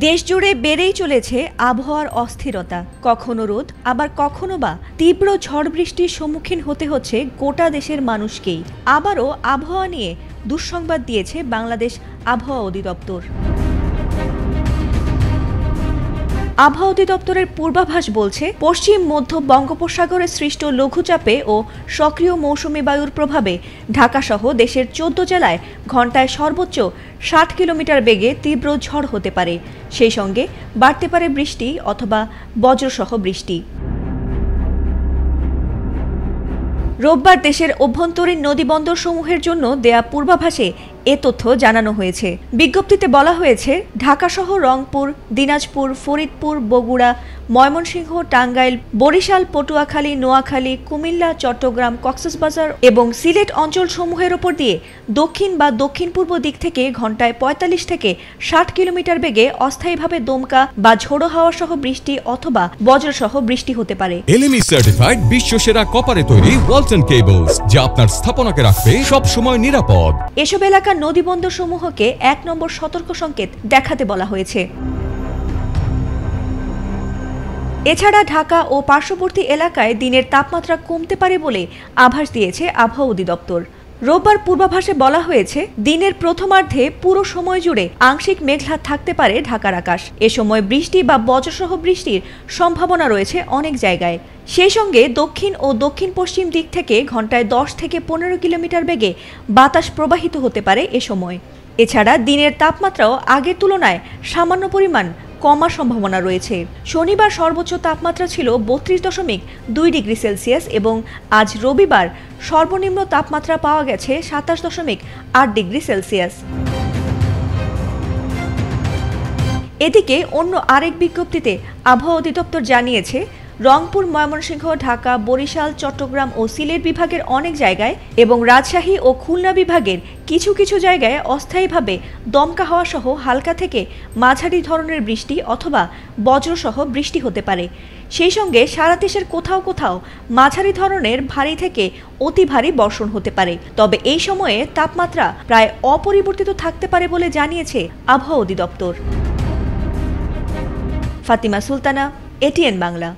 দেশজুড়ে বেড়েই চলেছে আবহাওয়ার অস্থিরতা। কখনো রোদ, আবার কখনো বা তীব্র ঝড় বৃষ্টির সম্মুখীন হতে হচ্ছে গোটা দেশের মানুষকেই। আবারও আবহাওয়া নিয়ে দুঃসংবাদ দিয়েছে বাংলাদেশ আবহাওয়া অধিদপ্তর। আবহাওয়া অধিদপ্তরের পূর্বাভাস বলছে, পশ্চিম মধ্য বঙ্গোপসাগরে সৃষ্ট লঘুচাপে ও সক্রিয় মৌসুমী বায়ুর প্রভাবে ঢাকাসহ দেশের 14 জেলায় ঘণ্টায় সর্বোচ্চ 60 কিলোমিটার বেগে তীব্র ঝড় হতে পারে। সেই সঙ্গে বাড়তে পারে বৃষ্টি অথবা বজ্রসহ বৃষ্টি। রোববার দেশের অভ্যন্তরীণ নদীবন্দরসমূহের জন্য দেয়া পূর্বাভাসে এ তথ্য জানানো হয়েছে। বিজ্ঞপ্তিতে বলা হয়েছে, ঢাকাসহ রংপুর, দিনাজপুর, ফরিদপুর, বগুড়া, ময়মনসিংহ, টাঙ্গাইল, বরিশাল, পটুয়াখালী, নোয়াখালী, কুমিল্লা, চট্টগ্রাম, কক্সবাজার এবং সিলেট অঞ্চলসমূহের ওপর দিয়ে দক্ষিণ বা দক্ষিণ পূর্ব দিক থেকে ঘণ্টায় 45 থেকে 60 কিলোমিটার বেগে অস্থায়ীভাবে দমকা বা ঝোড়ো হাওয়া সহ বৃষ্টি অথবা বজ্রসহ বৃষ্টি হতে পারে। এলএমই সার্টিফাইড বিশ্বসেরা কপারে তৈরি ওয়ালটন কেবলস, যা আপনার স্থাপনাকে রাখবে সব সময় নিরাপদ। এসব এলাকার নদীবন্দর সমূহকে 1 নম্বর সতর্ক সংকেত দেখাতে বলা হয়েছে। এছাড়া ঢাকা ও পার্শ্ববর্তী এলাকায় দিনের তাপমাত্রা কমতে পারে বলে আভাস দিয়েছে আবহাওয়া অধিদপ্তর। রোববার পূর্বাভাসে বলা হয়েছে, দিনের প্রথমার্ধে পুরো সময় জুড়ে আংশিক মেঘলা থাকতে পারে ঢাকার আকাশ। এ সময় বৃষ্টি বা বজ্রসহ বৃষ্টির সম্ভাবনা রয়েছে অনেক জায়গায়। সেই সঙ্গে দক্ষিণ ও দক্ষিণ পশ্চিম দিক থেকে ঘণ্টায় 10 থেকে 15 কিলোমিটার বেগে বাতাস প্রবাহিত হতে পারে এ সময়। এছাড়া দিনের তাপমাত্রাও আগের তুলনায় সামান্য পরিমাণ কমার সম্ভাবনা রয়েছে। শনিবার সর্বোচ্চ তাপমাত্রা ছিল 32.2 ডিগ্রি সেলসিয়াস এবং আজ রবিবার সর্বনিম্ন তাপমাত্রা পাওয়া গেছে 27.8 ডিগ্রি সেলসিয়াস। এদিকে অন্য আরেক বিজ্ঞপ্তিতে আবহাওয়া অধিদপ্তর জানিয়েছে, রংপুর, ময়মনসিংহ, ঢাকা, বরিশাল, চট্টগ্রাম ও সিলেট বিভাগের অনেক জায়গায় এবং রাজশাহী ও খুলনা বিভাগের কিছু কিছু জায়গায় অস্থায়ীভাবে দমকা হাওয়া সহ হালকা থেকে মাঝারি ধরনের বৃষ্টি অথবা বজ্রসহ বৃষ্টি হতে পারে। সেই সঙ্গে সারা দেশের কোথাও কোথাও মাঝারি ধরনের ভারী থেকে অতি ভারী বর্ষণ হতে পারে। তবে এই সময়ে তাপমাত্রা প্রায় অপরিবর্তিত থাকতে পারে বলে জানিয়েছে আবহাওয়া অধিদপ্তর। ফাতিমা সুলতানা, এটিএন বাংলা।